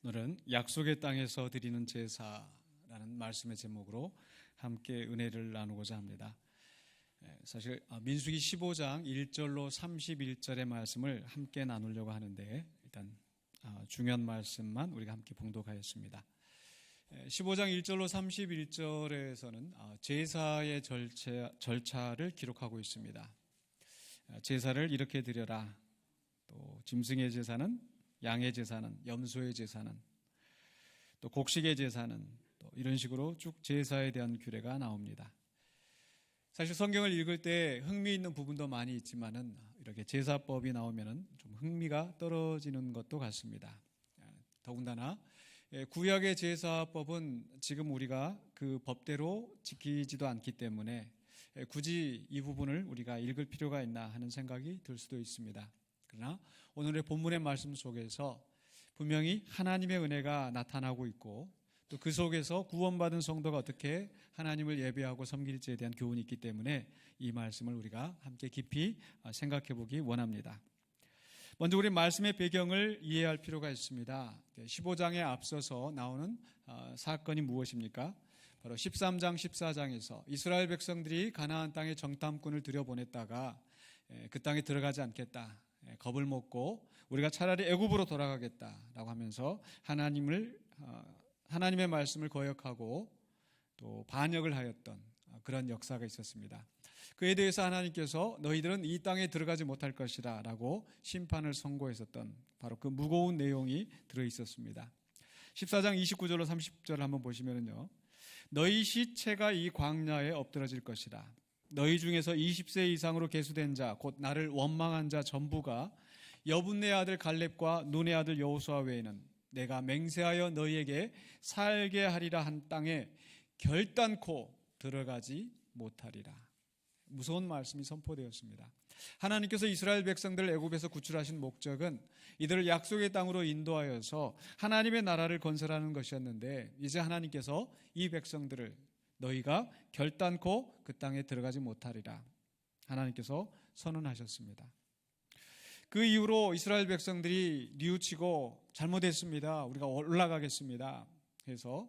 오늘은 약속의 땅에서 드리는 제사라는 말씀의 제목으로 함께 은혜를 나누고자 합니다. 사실 민수기 15장 1절로 31절의 말씀을 함께 나누려고 하는데 일단 중요한 말씀만 우리가 함께 봉독하였습니다. 15장 1절로 31절에서는 제사의 절차를 기록하고 있습니다. 제사를 이렇게 드려라. 또 짐승의 제사는, 양의 제사는, 염소의 제사는, 또 곡식의 제사는, 또 이런 식으로 쭉 제사에 대한 규례가 나옵니다. 사실 성경을 읽을 때 흥미있는 부분도 많이 있지만은 이렇게 제사법이 나오면은 좀 흥미가 떨어지는 것도 같습니다. 더군다나 구약의 제사법은 지금 우리가 그 법대로 지키지도 않기 때문에 굳이 이 부분을 우리가 읽을 필요가 있나 하는 생각이 들 수도 있습니다. 그러나 오늘의 본문의 말씀 속에서 분명히 하나님의 은혜가 나타나고 있고 또 그 속에서 구원받은 성도가 어떻게 하나님을 예배하고 섬길지에 대한 교훈이 있기 때문에 이 말씀을 우리가 함께 깊이 생각해 보기 원합니다. 먼저 우리 말씀의 배경을 이해할 필요가 있습니다. 15장에 앞서서 나오는 사건이 무엇입니까? 바로 13장, 14장에서 이스라엘 백성들이 가나안 땅에 정탐꾼을 들여보냈다가 그 땅에 들어가지 않겠다, 겁을 먹고 우리가 차라리 애굽으로 돌아가겠다라고 하면서 하나님의 말씀을 거역하고 또 반역을 하였던 그런 역사가 있었습니다. 그에 대해서 하나님께서 너희들은 이 땅에 들어가지 못할 것이라 라고 심판을 선고했었던 바로 그 무거운 내용이 들어있었습니다. 14장 29절로 30절을 한번 보시면요, 너희 시체가 이 광야에 엎드러질 것이라. 너희 중에서 20세 이상으로 계수된 자, 곧 나를 원망한 자 전부가 여분네 아들 갈렙과 눈의 아들 여호수아 외에는 내가 맹세하여 너희에게 살게 하리라 한 땅에 결단코 들어가지 못하리라. 무서운 말씀이 선포되었습니다. 하나님께서 이스라엘 백성들을 애굽에서 구출하신 목적은 이들을 약속의 땅으로 인도하여서 하나님의 나라를 건설하는 것이었는데, 이제 하나님께서 이 백성들을 너희가 결단코 그 땅에 들어가지 못하리라 하나님께서 선언하셨습니다. 그 이후로 이스라엘 백성들이 뉘우치고 잘못했습니다, 우리가 올라가겠습니다 해서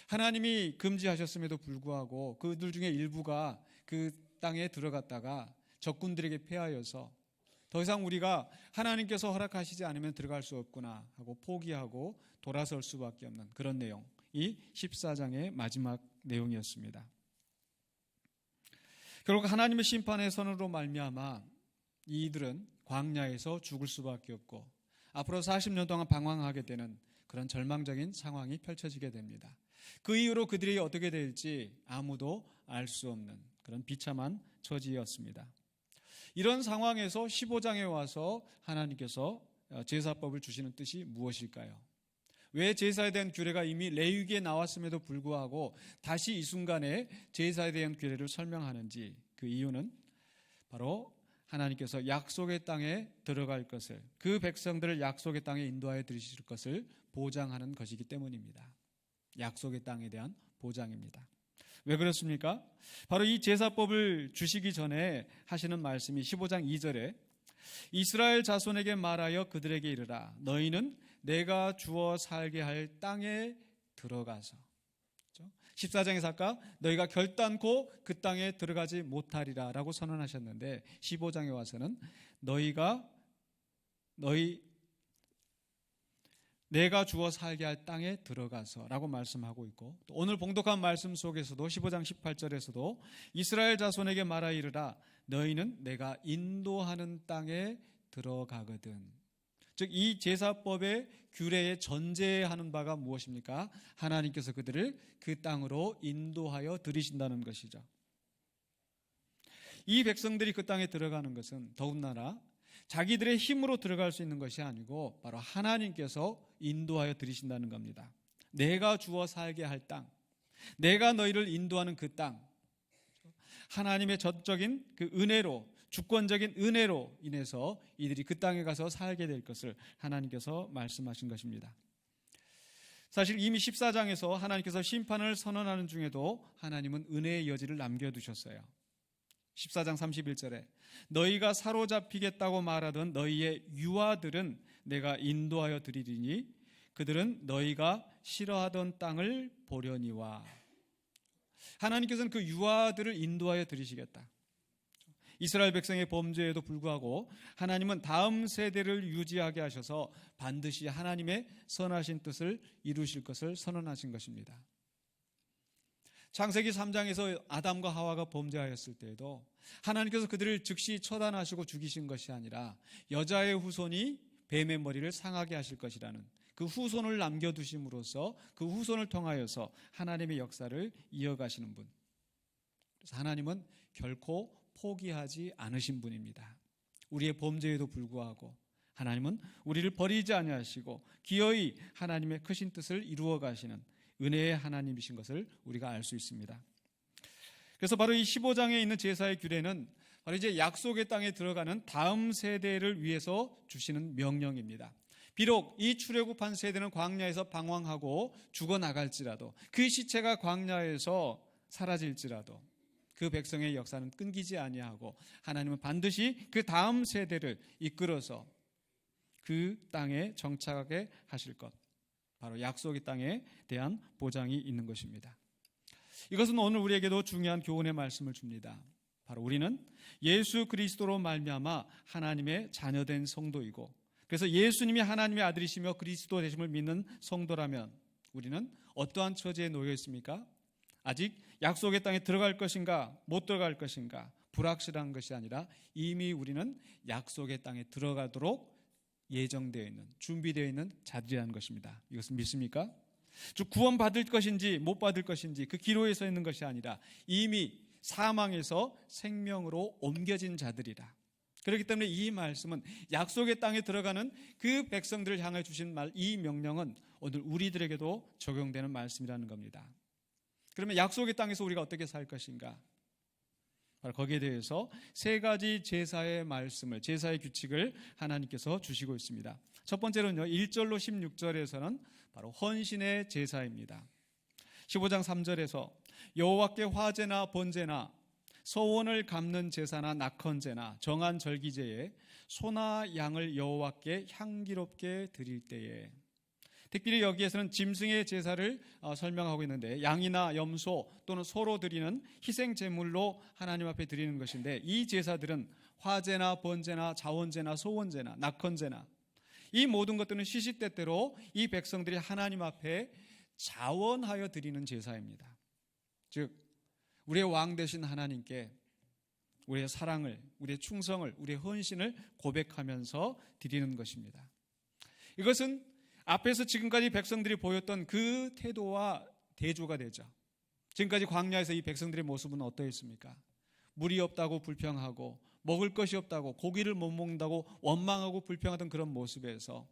하나님이 금지하셨음에도 불구하고 그들 중에 일부가 그 땅에 들어갔다가 적군들에게 패하여서 더 이상 우리가 하나님께서 허락하시지 않으면 들어갈 수 없구나 하고 포기하고 돌아설 수밖에 없는 그런 내용, 이 14장의 마지막 내용이었습니다. 결국 하나님의 심판의 선언으로 말미암아 이들은 광야에서 죽을 수밖에 없고 앞으로 40년 동안 방황하게 되는 그런 절망적인 상황이 펼쳐지게 됩니다. 그 이후로 그들이 어떻게 될지 아무도 알 수 없는 그런 비참한 처지였습니다. 이런 상황에서 15장에 와서 하나님께서 제사법을 주시는 뜻이 무엇일까요? 왜 제사에 대한 규례가 이미 레위기에 나왔음에도 불구하고 다시 이 순간에 제사에 대한 규례를 설명하는지, 그 이유는 바로 하나님께서 약속의 땅에 들어갈 것을, 그 백성들을 약속의 땅에 인도하여 들이실 것을 보장하는 것이기 때문입니다. 약속의 땅에 대한 보장입니다. 왜 그렇습니까? 바로 이 제사법을 주시기 전에 하시는 말씀이 15장 2절에 이스라엘 자손에게 말하여 그들에게 이르라. 너희는 내가 주어 살게 할 땅에 들어가서, 14장에서 아까 너희가 결단코 그 땅에 들어가지 못하리라 라고 선언하셨는데 15장에 와서는 내가 주어 살게 할 땅에 들어가서 라고 말씀하고 있고, 또 오늘 봉독한 말씀 속에서도 15장 18절에서도 이스라엘 자손에게 말하 이르라. 너희는 내가 인도하는 땅에 들어가거든. 즉 이 제사법의 규례에 전제하는 바가 무엇입니까? 하나님께서 그들을 그 땅으로 인도하여 들이신다는 것이죠. 이 백성들이 그 땅에 들어가는 것은 더군다나 자기들의 힘으로 들어갈 수 있는 것이 아니고 바로 하나님께서 인도하여 들이신다는 겁니다. 내가 주어 살게 할 땅, 내가 너희를 인도하는 그 땅, 하나님의 전적인 그 은혜로, 주권적인 은혜로 인해서 이들이 그 땅에 가서 살게 될 것을 하나님께서 말씀하신 것입니다. 사실 이미 14장에서 하나님께서 심판을 선언하는 중에도 하나님은 은혜의 여지를 남겨두셨어요. 14장 31절에 너희가 사로잡히겠다고 말하던 너희의 유아들은 내가 인도하여 드리리니 그들은 너희가 싫어하던 땅을 보려니와. 하나님께서는 그 유아들을 인도하여 들이시겠다. 이스라엘 백성의 범죄에도 불구하고 하나님은 다음 세대를 유지하게 하셔서 반드시 하나님의 선하신 뜻을 이루실 것을 선언하신 것입니다. 창세기 3장에서 아담과 하와가 범죄하였을 때에도 하나님께서 그들을 즉시 처단하시고 죽이신 것이 아니라 여자의 후손이 뱀의 머리를 상하게 하실 것이라는 그 후손을 남겨두심으로써 그 후손을 통하여서 하나님의 역사를 이어가시는 분. 그래서 하나님은 결코 포기하지 않으신 분입니다. 우리의 범죄에도 불구하고 하나님은 우리를 버리지 아니하시고 기어이 하나님의 크신 뜻을 이루어 가시는 은혜의 하나님이신 것을 우리가 알 수 있습니다. 그래서 바로 이 15장에 있는 제사의 규례는 바로 이제 약속의 땅에 들어가는 다음 세대를 위해서 주시는 명령입니다. 비록 이 출애굽한 세대는 광야에서 방황하고 죽어나갈지라도 그 시체가 광야에서 사라질지라도 그 백성의 역사는 끊기지 아니하고 하나님은 반드시 그 다음 세대를 이끌어서 그 땅에 정착하게 하실 것, 바로 약속의 땅에 대한 보장이 있는 것입니다. 이것은 오늘 우리에게도 중요한 교훈의 말씀을 줍니다. 바로 우리는 예수 그리스도로 말미암아 하나님의 자녀된 성도이고, 그래서 예수님이 하나님의 아들이시며 그리스도 되심을 믿는 성도라면 우리는 어떠한 처지에 놓여 있습니까? 아직 약속의 땅에 들어갈 것인가 못 들어갈 것인가 불확실한 것이 아니라 이미 우리는 약속의 땅에 들어가도록 예정되어 있는, 준비되어 있는 자들이라는 것입니다. 이것은 믿습니까? 즉 구원받을 것인지 못 받을 것인지 그 기로에 서 있는 것이 아니라 이미 사망에서 생명으로 옮겨진 자들이라. 그렇기 때문에 이 말씀은 약속의 땅에 들어가는 그 백성들을 향해 주신 이 명령은 오늘 우리들에게도 적용되는 말씀이라는 겁니다. 그러면 약속의 땅에서 우리가 어떻게 살 것인가? 바로 거기에 대해서 세 가지 제사의 말씀을, 제사의 규칙을 하나님께서 주시고 있습니다. 첫 번째로는요, 1절로 16절에서는 바로 헌신의 제사입니다. 15장 3절에서 여호와께 화제나 번제나 소원을 갚는 제사나 낙헌제나 정한 절기제에 소나 양을 여호와께 향기롭게 드릴 때에, 특별히 여기에서는 짐승의 제사를 설명하고 있는데 양이나 염소 또는 소로 드리는 희생 제물로 하나님 앞에 드리는 것인데, 이 제사들은 화제나 번제나 자원제나 소원제나 낙헌제나 이 모든 것들은 시시때때로 이 백성들이 하나님 앞에 자원하여 드리는 제사입니다. 즉 우리의 왕 되신 하나님께 우리의 사랑을, 우리의 충성을, 우리의 헌신을 고백하면서 드리는 것입니다. 이것은 앞에서 지금까지 백성들이 보였던 그 태도와 대조가 되죠. 지금까지 광야에서 이 백성들의 모습은 어떠했습니까? 물이 없다고 불평하고 먹을 것이 없다고, 고기를 못 먹는다고 원망하고 불평하던 그런 모습에서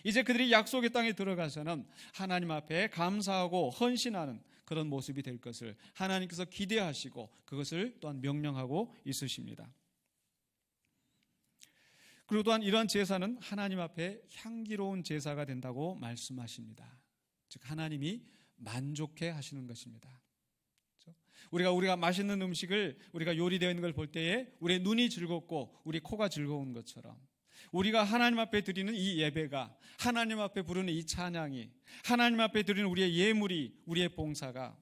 이제 그들이 약속의 땅에 들어가서는 하나님 앞에 감사하고 헌신하는 그런 모습이 될 것을 하나님께서 기대하시고 그것을 또한 명령하고 있으십니다. 그리고 또한 이러한 제사는 하나님 앞에 향기로운 제사가 된다고 말씀하십니다. 즉 하나님이 만족해 하시는 것입니다. 우리가 맛있는 음식을 우리가 요리되어 있는 걸 볼 때에 우리의 눈이 즐겁고 우리 코가 즐거운 것처럼 우리가 하나님 앞에 드리는 이 예배가, 하나님 앞에 부르는 이 찬양이, 하나님 앞에 드리는 우리의 예물이, 우리의 봉사가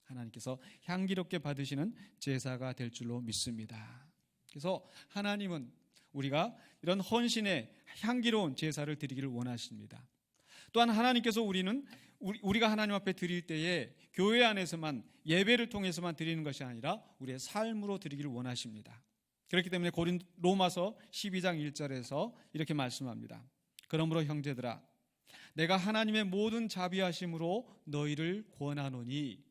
하나님께서 향기롭게 받으시는 제사가 될 줄로 믿습니다. 그래서 하나님은 우리가 이런 헌신의 향기로운 제사를 드리기를 원하십니다. 또한 하나님께서 우리가 하나님 앞에 드릴 때에 교회 안에서만, 예배를 통해서만 드리는 것이 아니라 우리의 삶으로 드리기를 원하십니다. 그렇기 때문에 로마서 12장 1절에서 이렇게 말씀합니다. 그러므로 형제들아, 내가 하나님의 모든 자비하심으로 너희를 권하노니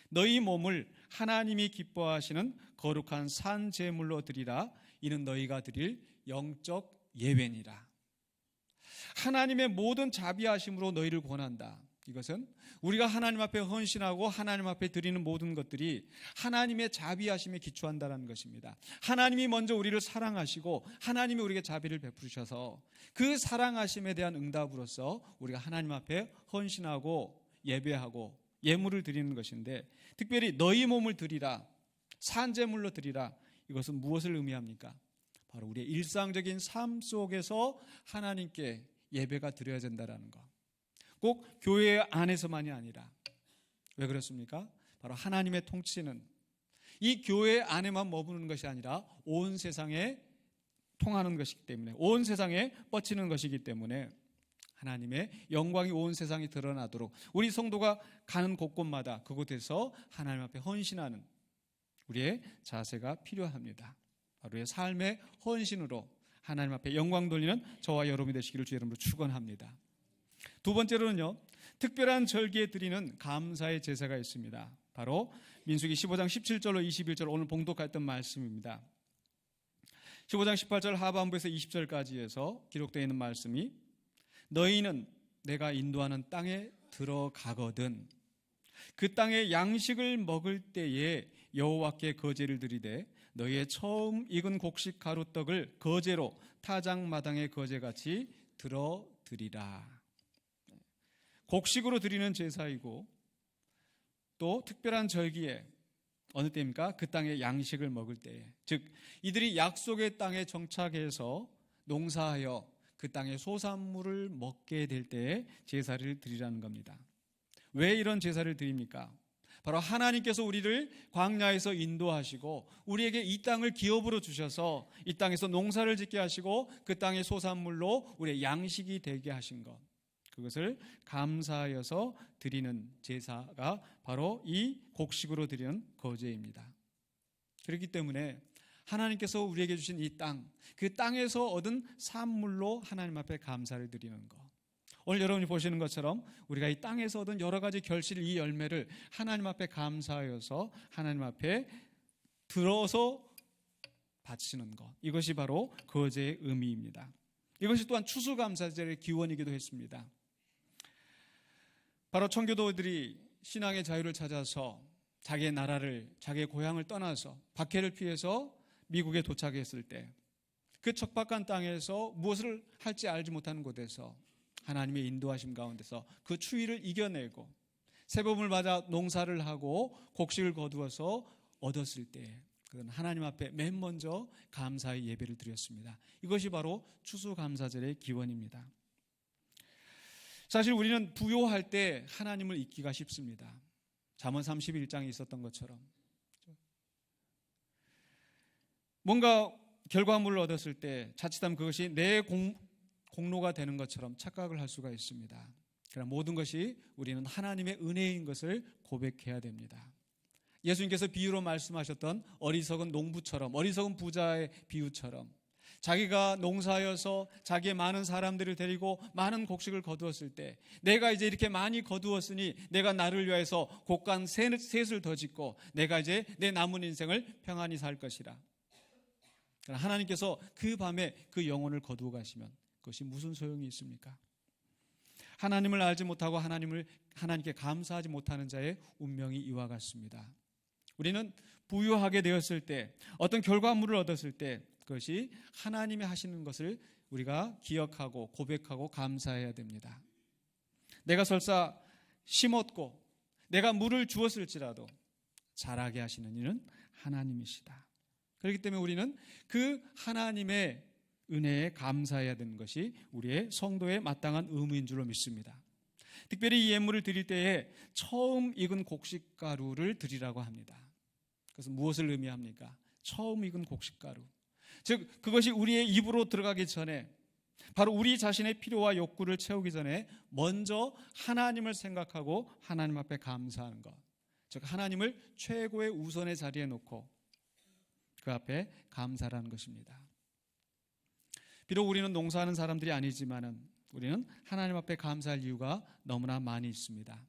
너희 몸을 하나님이 기뻐하시는 거룩한 산 제물로 드리라. 이는 너희가 드릴 영적 예배니라. 하나님의 모든 자비하심으로 너희를 권한다. 이것은 우리가 하나님 앞에 헌신하고 하나님 앞에 드리는 모든 것들이 하나님의 자비하심에 기초한다는 것입니다. 하나님이 먼저 우리를 사랑하시고 하나님이 우리에게 자비를 베푸셔서 그 사랑하심에 대한 응답으로서 우리가 하나님 앞에 헌신하고 예배하고 예물을 드리는 것인데, 특별히 너희 몸을 드리라, 산제물로 드리라, 이것은 무엇을 의미합니까? 바로 우리의 일상적인 삶 속에서 하나님께 예배가 드려야 된다는 것. 꼭 교회 안에서만이 아니라, 왜 그렇습니까? 바로 하나님의 통치는 이 교회 안에만 머무는 것이 아니라 온 세상에 통하는 것이기 때문에, 온 세상에 뻗치는 것이기 때문에 하나님의 영광이 온 세상에 드러나도록 우리 성도가 가는 곳곳마다 그곳에서 하나님 앞에 헌신하는 우리의 자세가 필요합니다. 바로 우리의 삶의 헌신으로 하나님 앞에 영광 돌리는 저와 여러분이 되시기를 주 이름으로 축원합니다. 두 번째로는요, 특별한 절기에 드리는 감사의 제사가 있습니다. 바로 민수기 15장 17절로 21절, 오늘 봉독했던 말씀입니다. 15장 18절 하반부에서 20절까지 해서 기록되어 있는 말씀이, 너희는 내가 인도하는 땅에 들어가거든 그 땅의 양식을 먹을 때에 여호와께 거제를 드리되 너희의 처음 익은 곡식 가루떡을 거제로 타작마당의 거제같이 들어드리라. 곡식으로 드리는 제사이고, 또 특별한 절기에, 어느 때입니까? 그 땅의 양식을 먹을 때에, 즉 이들이 약속의 땅에 정착해서 농사하여 그 땅의 소산물을 먹게 될 때에 제사를 드리라는 겁니다. 왜 이런 제사를 드립니까? 바로 하나님께서 우리를 광야에서 인도하시고 우리에게 이 땅을 기업으로 주셔서 이 땅에서 농사를 짓게 하시고 그 땅의 소산물로 우리의 양식이 되게 하신 것, 그것을 감사하여서 드리는 제사가 바로 이 곡식으로 드리는 거제입니다. 그렇기 때문에 하나님께서 우리에게 주신 이 땅, 그 땅에서 얻은 산물로 하나님 앞에 감사를 드리는 것. 오늘 여러분이 보시는 것처럼 우리가 이 땅에서 얻은 여러 가지 결실, 이 열매를 하나님 앞에 감사하여서 하나님 앞에 들어서 바치는 것, 이것이 바로 거제의 의미입니다. 이것이 또한 추수감사절의 기원이기도 했습니다. 바로 청교도들이 신앙의 자유를 찾아서 자기의 나라를, 자기의 고향을 떠나서 박해를 피해서 미국에 도착했을 때, 그 척박한 땅에서 무엇을 할지 알지 못하는 곳에서 하나님의 인도하심 가운데서 그 추위를 이겨내고 새봄을 맞아 농사를 하고 곡식을 거두어서 얻었을 때, 그건 하나님 앞에 맨 먼저 감사의 예배를 드렸습니다. 이것이 바로 추수감사절의 기원입니다. 사실 우리는 부요할 때 하나님을 잊기가 쉽습니다. 잠언 31장에 있었던 것처럼 뭔가 결과물을 얻었을 때 자칫하면 그것이 내 공로가 되는 것처럼 착각을 할 수가 있습니다. 그러나 모든 것이 우리는 하나님의 은혜인 것을 고백해야 됩니다. 예수님께서 비유로 말씀하셨던 어리석은 농부처럼, 어리석은 부자의 비유처럼 자기가 농사하여서 자기의 많은 사람들을 데리고 많은 곡식을 거두었을 때, 내가 이제 이렇게 많이 거두었으니 내가 나를 위해서 곡간 셋을 더 짓고 내가 이제 내 남은 인생을 평안히 살 것이라. 하나님께서 그 밤에 그 영혼을 거두어 가시면 그것이 무슨 소용이 있습니까? 하나님을 알지 못하고 하나님께 감사하지 못하는 자의 운명이 이와 같습니다. 우리는 부유하게 되었을 때, 어떤 결과물을 얻었을 때 그것이 하나님이 하시는 것을 우리가 기억하고 고백하고 감사해야 됩니다. 내가 설사 심었고 내가 물을 주었을지라도 자라게 하시는 이는 하나님이시다. 그렇기 때문에 우리는 그 하나님의 은혜에 감사해야 되는 것이 우리의 성도의 마땅한 의무인 줄로 믿습니다. 특별히 이 예물을 드릴 때에 처음 익은 곡식가루를 드리라고 합니다. 그래서 무엇을 의미합니까? 처음 익은 곡식가루. 즉 그것이 우리의 입으로 들어가기 전에, 바로 우리 자신의 필요와 욕구를 채우기 전에 먼저 하나님을 생각하고 하나님 앞에 감사하는 것, 즉 하나님을 최고의 우선의 자리에 놓고 그 앞에 감사라는 것입니다. 비록 우리는 농사하는 사람들이 아니지만은 우리는 하나님 앞에 감사할 이유가 너무나 많이 있습니다.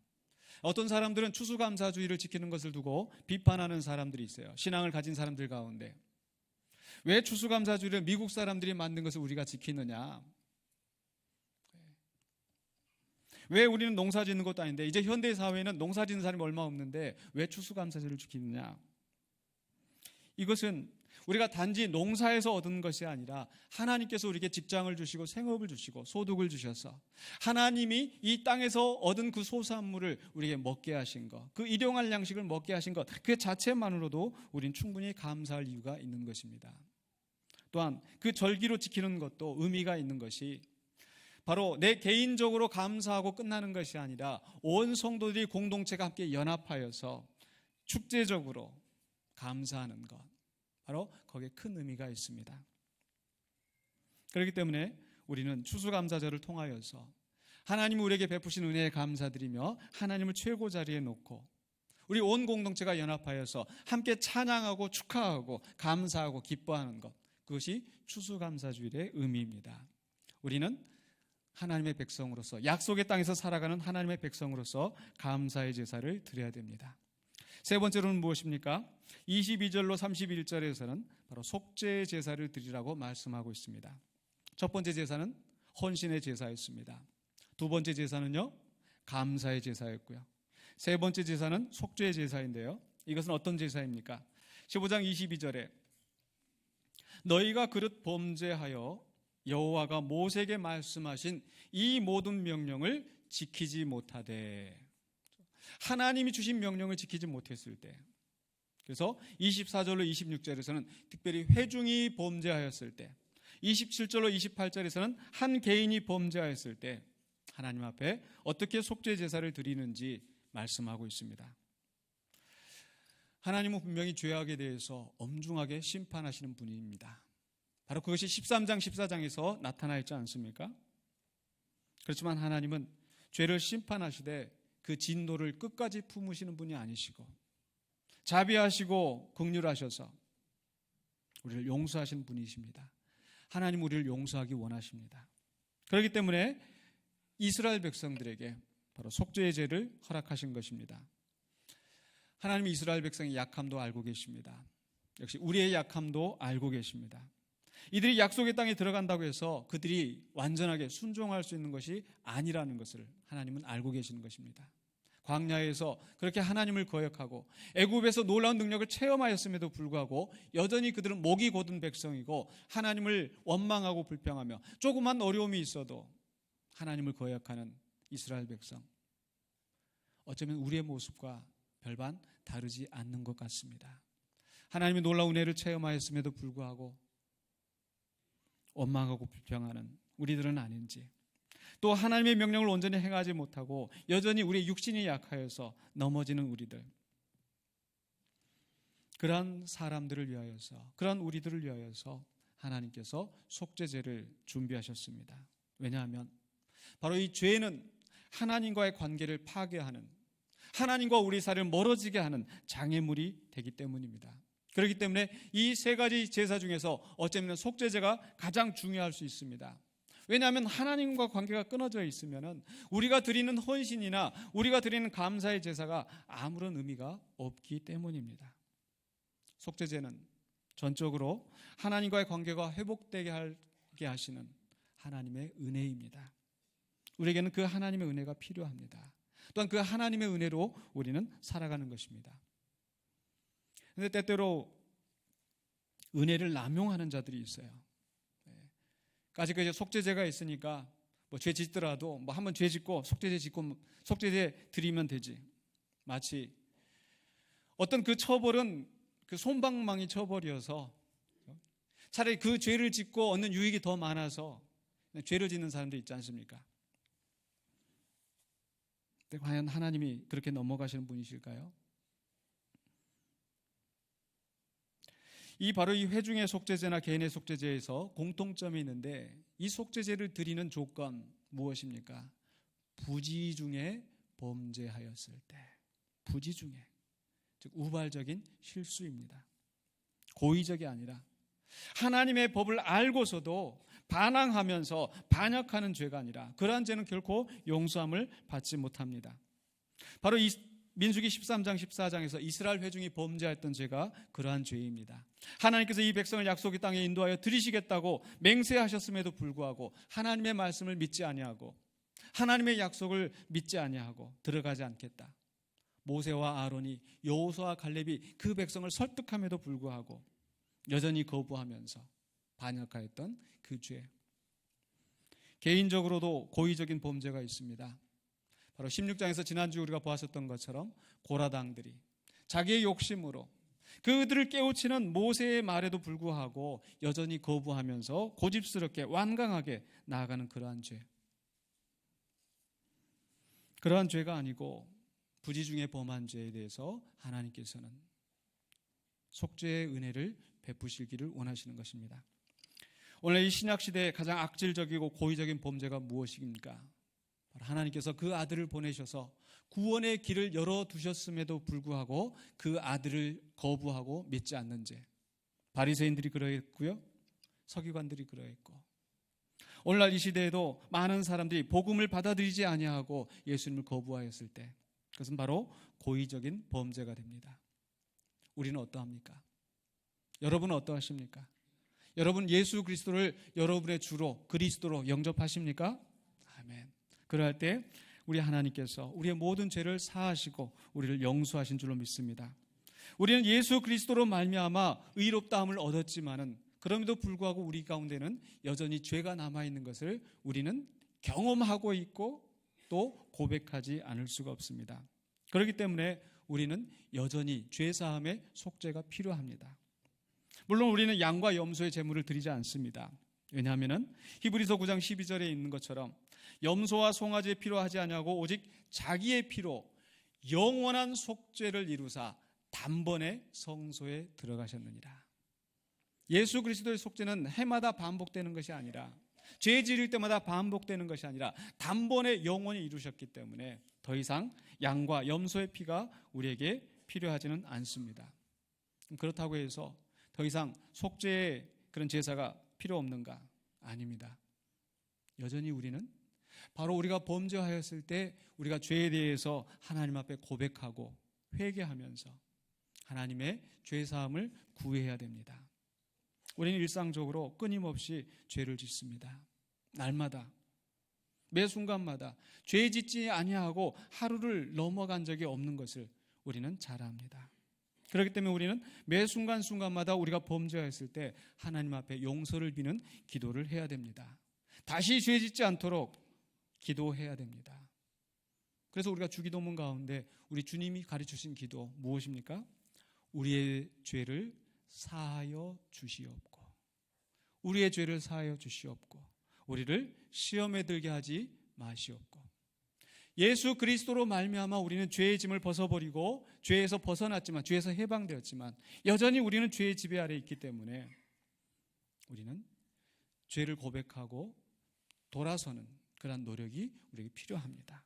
어떤 사람들은 추수감사주의를 지키는 것을 두고 비판하는 사람들이 있어요. 신앙을 가진 사람들 가운데 왜 추수감사주의를 미국 사람들이 만든 것을 우리가 지키느냐? 왜 우리는 농사 짓는 것도 아닌데, 이제 현대 사회에는 농사 짓는 사람이 얼마 없는데 왜 추수감사주의를 지키느냐? 이것은 우리가 단지 농사에서 얻은 것이 아니라 하나님께서 우리에게 직장을 주시고 생업을 주시고 소득을 주셔서 하나님이 이 땅에서 얻은 그 소산물을 우리에게 먹게 하신 것, 그 일용할 양식을 먹게 하신 것, 그 자체만으로도 우린 충분히 감사할 이유가 있는 것입니다. 또한 그 절기로 지키는 것도 의미가 있는 것이, 바로 내 개인적으로 감사하고 끝나는 것이 아니라 온 성도들이 공동체가 함께 연합하여서 축제적으로 감사하는 것, 바로 거기에 큰 의미가 있습니다. 그렇기 때문에 우리는 추수감사절을 통하여서 하나님이 우리에게 베푸신 은혜에 감사드리며 하나님을 최고 자리에 놓고 우리 온 공동체가 연합하여서 함께 찬양하고 축하하고 감사하고 기뻐하는 것, 그것이 추수감사주일의 의미입니다. 우리는 하나님의 백성으로서, 약속의 땅에서 살아가는 하나님의 백성으로서 감사의 제사를 드려야 됩니다. 세 번째로는 무엇입니까? 22절로 31절에서는 바로 속죄의 제사를 드리라고 말씀하고 있습니다. 첫 번째 제사는 헌신의 제사였습니다. 두 번째 제사는요, 감사의 제사였고요. 세 번째 제사는 속죄의 제사인데요, 이것은 어떤 제사입니까? 15장 22절에 너희가 그릇 범죄하여 여호와가 모세에게 말씀하신 이 모든 명령을 지키지 못하되, 하나님이 주신 명령을 지키지 못했을 때, 그래서 24절로 26절에서는 특별히 회중이 범죄하였을 때, 27절로 28절에서는 한 개인이 범죄하였을 때 하나님 앞에 어떻게 속죄 제사를 드리는지 말씀하고 있습니다. 하나님은 분명히 죄악에 대해서 엄중하게 심판하시는 분입니다. 바로 그것이 13장 14장에서 나타나 있지 않습니까? 그렇지만 하나님은 죄를 심판하시되 그 진노를 끝까지 품으시는 분이 아니시고 자비하시고 긍휼하셔서 우리를 용서하시는 분이십니다. 하나님 우리를 용서하기 원하십니다. 그렇기 때문에 이스라엘 백성들에게 바로 속죄의 제를 허락하신 것입니다. 하나님이 이스라엘 백성의 약함도 알고 계십니다. 역시 우리의 약함도 알고 계십니다. 이들이 약속의 땅에 들어간다고 해서 그들이 완전하게 순종할 수 있는 것이 아니라는 것을 하나님은 알고 계시는 것입니다. 광야에서 그렇게 하나님을 거역하고 애굽에서 놀라운 능력을 체험하였음에도 불구하고 여전히 그들은 목이 곧은 백성이고 하나님을 원망하고 불평하며 조그만 어려움이 있어도 하나님을 거역하는 이스라엘 백성, 어쩌면 우리의 모습과 별반 다르지 않는 것 같습니다. 하나님의 놀라운 은혜를 체험하였음에도 불구하고 원망하고 불평하는 우리들은 아닌지, 또 하나님의 명령을 온전히 행하지 못하고 여전히 우리의 육신이 약하여서 넘어지는 우리들, 그러한 사람들을 위하여서, 그러한 우리들을 위하여서 하나님께서 속죄제를 준비하셨습니다. 왜냐하면 바로 이 죄는 하나님과의 관계를 파괴하는, 하나님과 우리 사이를 멀어지게 하는 장애물이 되기 때문입니다. 그렇기 때문에 이 세 가지 제사 중에서 어쩌면 속죄제가 가장 중요할 수 있습니다. 왜냐하면 하나님과 관계가 끊어져 있으면 우리가 드리는 헌신이나 우리가 드리는 감사의 제사가 아무런 의미가 없기 때문입니다. 속죄제는 전적으로 하나님과의 관계가 회복되게 하게 하시는 하나님의 은혜입니다. 우리에게는 그 하나님의 은혜가 필요합니다. 또한 그 하나님의 은혜로 우리는 살아가는 것입니다. 그런데 때때로 은혜를 남용하는 자들이 있어요. 아직까지 속죄제가 있으니까 죄 짓더라도 한번 죄 짓고 속죄제 짓고 속죄제 드리면 되지. 마치 어떤 그 처벌은 그 솜방망이 처벌이어서 차라리 그 죄를 짓고 얻는 유익이 더 많아서 죄를 짓는 사람도 있지 않습니까? 근데 과연 하나님이 그렇게 넘어가시는 분이실까요? 바로 이 회중의 속죄제나 개인의 속죄제에서 공통점이 있는데, 이 속죄제를 드리는 조건 무엇입니까? 부지 중에 범죄하였을 때, 부지 중에, 즉 우발적인 실수입니다. 고의적이 아니라 하나님의 법을 알고서도 반항하면서 반역하는 죄가 아니라, 그러한 죄는 결코 용서함을 받지 못합니다. 바로 이 민수기 13장 14장에서 이스라엘 회중이 범죄했던 죄가 그러한 죄입니다. 하나님께서 이 백성을 약속의 땅에 인도하여 들이시겠다고 맹세하셨음에도 불구하고 하나님의 말씀을 믿지 아니하고 하나님의 약속을 믿지 아니하고 들어가지 않겠다. 모세와 아론이, 여호수아와 갈렙이 그 백성을 설득함에도 불구하고 여전히 거부하면서 반역하였던 그 죄. 개인적으로도 고의적인 범죄가 있습니다. 바로 16장에서 지난주 우리가 보았었던 것처럼 고라당들이 자기의 욕심으로 그들을 깨우치는 모세의 말에도 불구하고 여전히 거부하면서 고집스럽게 완강하게 나아가는 그러한 죄. 그러한 죄가 아니고 부지 중에 범한 죄에 대해서 하나님께서는 속죄의 은혜를 베푸시기를 원하시는 것입니다. 오늘 이 신약시대의 가장 악질적이고 고의적인 범죄가 무엇입니까? 하나님께서 그 아들을 보내셔서 구원의 길을 열어두셨음에도 불구하고 그 아들을 거부하고 믿지 않는 죄. 바리새인들이 그러했고요, 서기관들이 그러했고, 오늘날 이 시대에도 많은 사람들이 복음을 받아들이지 아니하고 예수님을 거부하였을 때 그것은 바로 고의적인 범죄가 됩니다. 우리는 어떠합니까? 여러분은 어떠하십니까? 여러분 예수 그리스도를 여러분의 주로 그리스도로 영접하십니까? 아멘. 그럴 때 우리 하나님께서 우리의 모든 죄를 사하시고 우리를 용서하신 줄로 믿습니다. 우리는 예수 그리스도로 말미암아 의롭다함을 얻었지만은 그럼에도 불구하고 우리 가운데는 여전히 죄가 남아있는 것을 우리는 경험하고 있고 또 고백하지 않을 수가 없습니다. 그렇기 때문에 우리는 여전히 죄사함의 속죄가 필요합니다. 물론 우리는 양과 염소의 제물을 드리지 않습니다. 왜냐하면 히브리서 9장 12절에 있는 것처럼 염소와 송아지의 피로 하지 아니하고 오직 자기의 피로 영원한 속죄를 이루사 단번에 성소에 들어가셨느니라. 예수 그리스도의 속죄는 해마다 반복되는 것이 아니라, 죄 지을 때마다 반복되는 것이 아니라 단번에 영원히 이루셨기 때문에 더 이상 양과 염소의 피가 우리에게 필요하지는 않습니다. 그렇다고 해서 더 이상 속죄의 그런 제사가 필요 없는가? 아닙니다. 여전히 우리는 바로 우리가 범죄하였을 때 우리가 죄에 대해서 하나님 앞에 고백하고 회개하면서 하나님의 죄사함을 구해야 됩니다. 우리는 일상적으로 끊임없이 죄를 짓습니다. 날마다, 매 순간마다 죄 짓지 아니하고 하루를 넘어간 적이 없는 것을 우리는 잘 압니다. 그렇기 때문에 우리는 매 순간순간마다 우리가 범죄했을 때 하나님 앞에 용서를 비는 기도를 해야 됩니다. 다시 죄 짓지 않도록 기도해야 됩니다. 그래서 우리가 주기도문 가운데 우리 주님이 가르치신 기도 무엇입니까? 우리의 죄를 사하여 주시옵고, 우리의 죄를 사하여 주시옵고, 우리를 시험에 들게 하지 마시옵고. 예수 그리스도로 말미암아 우리는 죄의 짐을 벗어버리고 죄에서 벗어났지만, 죄에서 해방되었지만 여전히 우리는 죄의 지배 아래 있기 때문에 우리는 죄를 고백하고 돌아서는 그런 노력이 우리에게 필요합니다.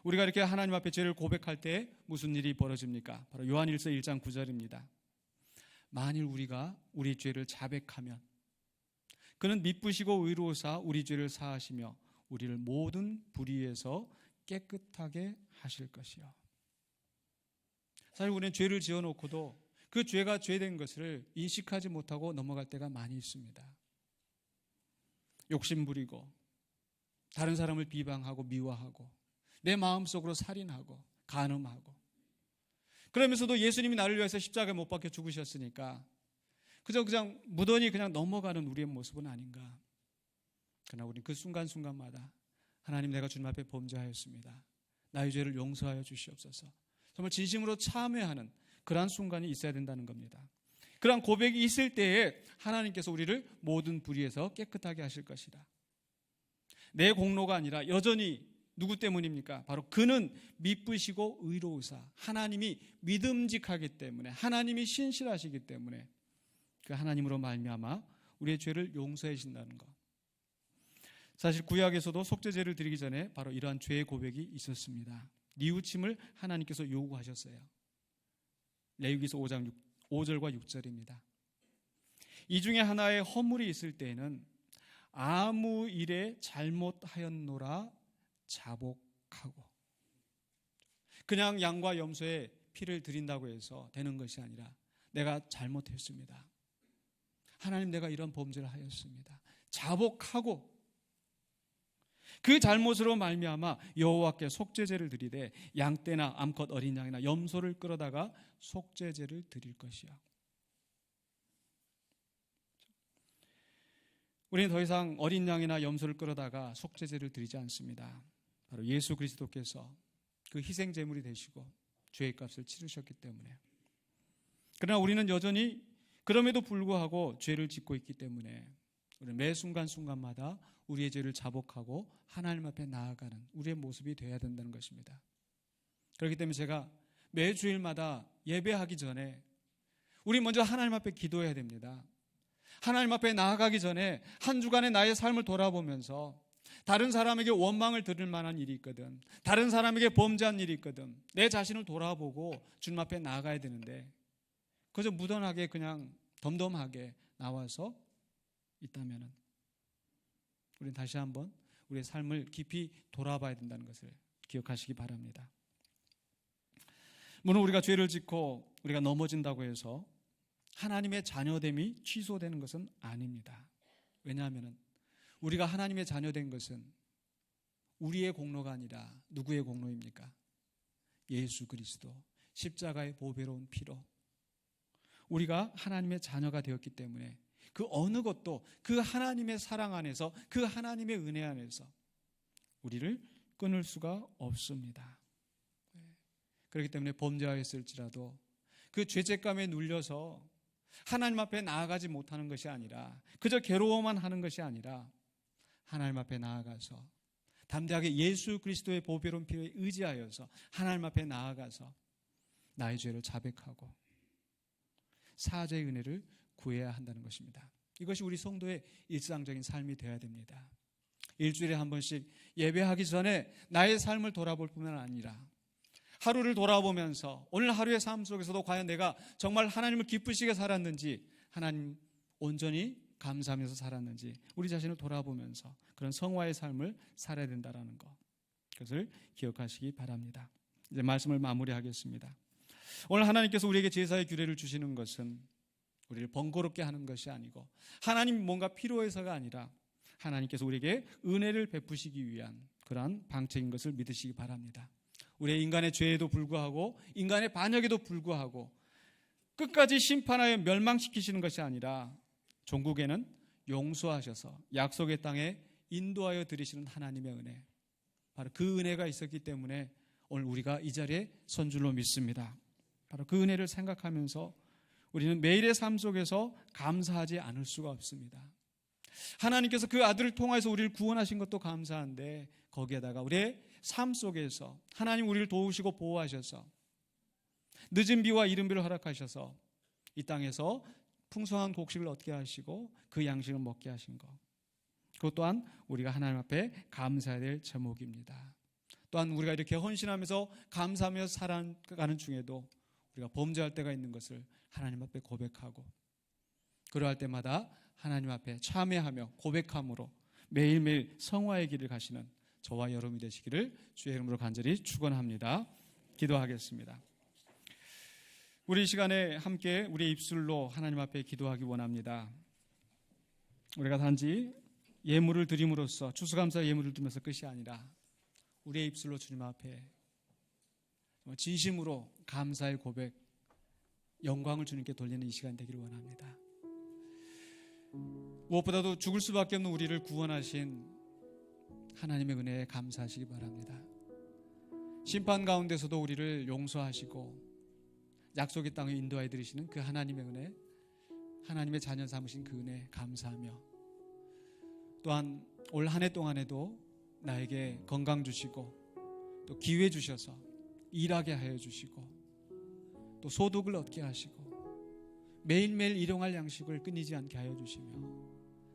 우리가 이렇게 하나님 앞에 죄를 고백할 때 무슨 일이 벌어집니까? 바로 요한일서 1장 9절입니다. 만일 우리가 우리 죄를 자백하면 그는 미쁘시고 의로우사 우리 죄를 사하시며 우리를 모든 불의에서 깨끗하게 하실 것이요. 사실 우리는 죄를 지어놓고도 그 죄가 죄된 것을 인식하지 못하고 넘어갈 때가 많이 있습니다. 욕심부리고 다른 사람을 비방하고 미워하고 내 마음속으로 살인하고 간음하고, 그러면서도 예수님이 나를 위해서 십자가에 못 박혀 죽으셨으니까 그냥 무던히 그냥 넘어가는 우리의 모습은 아닌가. 그러나 우리는 그 순간순간마다 하나님, 내가 주님 앞에 범죄하였습니다. 나의 죄를 용서하여 주시옵소서. 정말 진심으로 참회하는 그러한 순간이 있어야 된다는 겁니다. 그러한 고백이 있을 때에 하나님께서 우리를 모든 불의에서 깨끗하게 하실 것이다. 내 공로가 아니라 여전히 누구 때문입니까? 바로 그는 미쁘시고 의로우사, 하나님이 믿음직하기 때문에, 하나님이 신실하시기 때문에 그 하나님으로 말미암아 우리의 죄를 용서해 주신다는 것. 사실 구약에서도 속죄제를 드리기 전에 바로 이러한 죄의 고백이 있었습니다. 뉘우침을 하나님께서 요구하셨어요. 레위기서 5장 5절과 6절입니다. 이 중에 하나의 허물이 있을 때에는 아무 일에 잘못하였노라 자복하고, 그냥 양과 염소의 피를 드린다고 해서 되는 것이 아니라 내가 잘못했습니다. 하나님, 내가 이런 범죄를 하였습니다. 자복하고 그 잘못으로 말미암아 여호와께 속죄제를 드리되 양떼나 암컷 어린 양이나 염소를 끌어다가 속죄제를 드릴 것이야. 우리는 더 이상 어린 양이나 염소를 끌어다가 속죄제를 드리지 않습니다. 바로 예수 그리스도께서 그 희생 제물이 되시고 죄의 값을 치르셨기 때문에. 그러나 우리는 여전히 그럼에도 불구하고 죄를 짓고 있기 때문에 우리는 매 순간순간마다 우리의 죄를 자복하고 하나님 앞에 나아가는 우리의 모습이 되어야 된다는 것입니다. 그렇기 때문에 제가 매 주일마다 예배하기 전에 우리 먼저 하나님 앞에 기도해야 됩니다. 하나님 앞에 나아가기 전에 한 주간의 나의 삶을 돌아보면서 다른 사람에게 원망을 들을 만한 일이 있거든, 다른 사람에게 범죄한 일이 있거든, 내 자신을 돌아보고 주님 앞에 나아가야 되는데 그저 무던하게 그냥 덤덤하게 나와서 있다면 우리는 다시 한번 우리의 삶을 깊이 돌아봐야 된다는 것을 기억하시기 바랍니다. 물론 우리가 죄를 짓고 우리가 넘어진다고 해서 하나님의 자녀됨이 취소되는 것은 아닙니다. 왜냐하면 우리가 하나님의 자녀된 것은 우리의 공로가 아니라 누구의 공로입니까? 예수 그리스도 십자가의 보배로운 피로 우리가 하나님의 자녀가 되었기 때문에 그 어느 것도 그 하나님의 사랑 안에서, 그 하나님의 은혜 안에서 우리를 끊을 수가 없습니다. 그렇기 때문에 범죄하였을지라도 그 죄책감에 눌려서 하나님 앞에 나아가지 못하는 것이 아니라, 그저 괴로워만 하는 것이 아니라 하나님 앞에 나아가서 담대하게 예수 그리스도의 보배로운 피에 의지하여서 하나님 앞에 나아가서 나의 죄를 자백하고 사죄의 은혜를 구해야 한다는 것입니다. 이것이 우리 성도의 일상적인 삶이 되어야 됩니다. 일주일에 한 번씩 예배하기 전에 나의 삶을 돌아볼 뿐만 아니라 하루를 돌아보면서 오늘 하루의 삶 속에서도 과연 내가 정말 하나님을 기쁘시게 살았는지, 하나님 온전히 감사하면서 살았는지 우리 자신을 돌아보면서 그런 성화의 삶을 살아야 된다는 것, 그것을 기억하시기 바랍니다. 이제 말씀을 마무리하겠습니다. 오늘 하나님께서 우리에게 제사의 규례를 주시는 것은 우리를 번거롭게 하는 것이 아니고 하나님 뭔가 필요해서가 아니라 하나님께서 우리에게 은혜를 베푸시기 위한 그러한 방책인 것을 믿으시기 바랍니다. 우리의 인간의 죄에도 불구하고 인간의 반역에도 불구하고 끝까지 심판하여 멸망시키시는 것이 아니라 종국에는 용서하셔서 약속의 땅에 인도하여 들이시는 하나님의 은혜, 바로 그 은혜가 있었기 때문에 오늘 우리가 이 자리에 선 줄로 믿습니다. 바로 그 은혜를 생각하면서 우리는 매일의 삶 속에서 감사하지 않을 수가 없습니다. 하나님께서 그 아들을 통해서 우리를 구원하신 것도 감사한데 거기에다가 우리의 삶 속에서 하나님 우리를 도우시고 보호하셔서 늦은 비와 이른 비를 허락하셔서 이 땅에서 풍성한 곡식을 얻게 하시고 그 양식을 먹게 하신 것, 그것 또한 우리가 하나님 앞에 감사해야 될 제목입니다. 또한 우리가 이렇게 헌신하면서 감사하며 살아가는 중에도 우리가 범죄할 때가 있는 것을 하나님 앞에 고백하고 그러할 때마다 하나님 앞에 참회하며 고백함으로 매일매일 성화의 길을 가시는 저와 여러분이 되시기를 주의 이름으로 간절히 축원합니다. 기도하겠습니다. 우리 이 시간에 함께 우리의 입술로 하나님 앞에 기도하기 원합니다. 우리가 단지 예물을 드림으로써 추수감사 예물을 드리면서 끝이 아니라 우리의 입술로 주님 앞에 진심으로 감사의 고백, 영광을 주님께 돌리는 이 시간 되기를 원합니다. 무엇보다도 죽을 수밖에 없는 우리를 구원하신 하나님의 은혜에 감사하시기 바랍니다. 심판 가운데서도 우리를 용서하시고 약속의 땅에 인도하여 들이시는 그 하나님의 은혜, 하나님의 자녀 삼으신 그 은혜 감사하며 또한 올 한 해 동안에도 나에게 건강 주시고 또 기회 주셔서 일하게 하여 주시고 또 소득을 얻게 하시고 매일매일 일용할 양식을 끊이지 않게 하여 주시며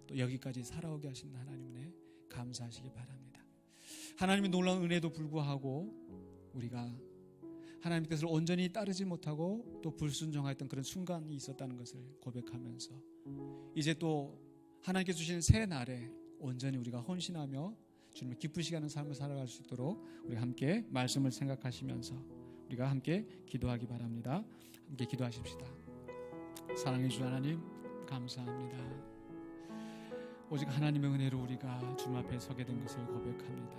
또 여기까지 살아오게 하신 하나님의 감사하시기 바랍니다. 하나님의 놀라운 은혜도 불구하고 우리가 하나님의 뜻을 온전히 따르지 못하고 또 불순종하였던 그런 순간이 있었다는 것을 고백하면서 이제 또 하나님께 주시는 새 날에 온전히 우리가 헌신하며 주님을 기쁘시게 하는 삶을 살아갈 수 있도록 우리 함께 말씀을 생각하시면서 우리가 함께 기도하기 바랍니다. 함께 기도하십시다. 사랑해 주 하나님 감사합니다. 오직 하나님의 은혜로 우리가 주님 앞에 서게 된 것을 고백합니다.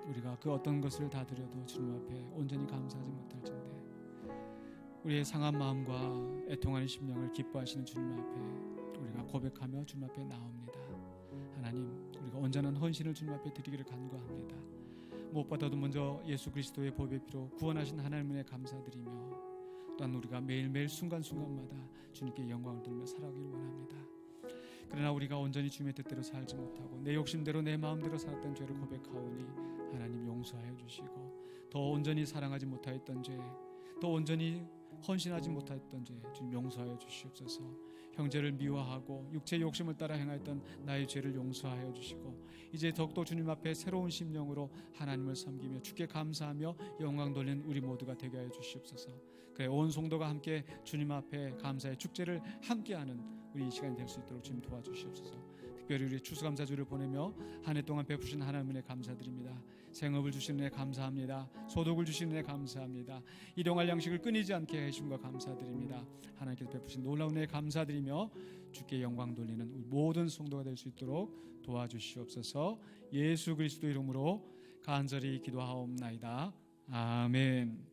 우리가 그 어떤 것을 다 드려도 주님 앞에 온전히 감사하지 못할진데 우리의 상한 마음과 애통하는 심령을 기뻐하시는 주님 앞에 우리가 고백하며 주님 앞에 나옵니다. 하나님, 우리가 온전한 헌신을 주님 앞에 드리기를 간구합니다. 무엇보다도 먼저 예수 그리스도의 보배 피로 구원하신 하나님의 감사드리며 또한 우리가 매일매일 순간순간마다 주님께 영광을 돌며 살아가기를 원합니다. 그러나 우리가 온전히 주님의 뜻대로 살지 못하고 내 욕심대로 내 마음대로 살았던 죄를 고백하오니 하나님 용서하여 주시고, 더 온전히 사랑하지 못하였던 죄, 더 온전히 헌신하지 못했던 죄 주님 용서하여 주시옵소서. 형제를 미워하고 육체의 욕심을 따라 행하였던 나의 죄를 용서하여 주시고, 이제 더욱더 주님 앞에 새로운 심령으로 하나님을 섬기며 주께 감사하며 영광 돌리는 우리 모두가 되게 하여 주시옵소서. 그래, 온 성도가 함께 주님 앞에 감사의 축제를 함께하는 우리 이 시간이 될 수 있도록 주님 도와주시옵소서. 특별히 우리 추수감사주를 보내며 한 해 동안 베푸신 하나님 은혜 감사드립니다. 생업을 주시는 은혜 감사합니다. 소득을 주시는 은혜 감사합니다. 일용할 양식을 끊이지 않게 해주신 것 감사드립니다. 하나님께서 베푸신 놀라운 은혜 감사드리며 주께 영광 돌리는 우리 모든 성도가 될 수 있도록 도와주시옵소서. 예수 그리스도 이름으로 간절히 기도하옵나이다. 아멘.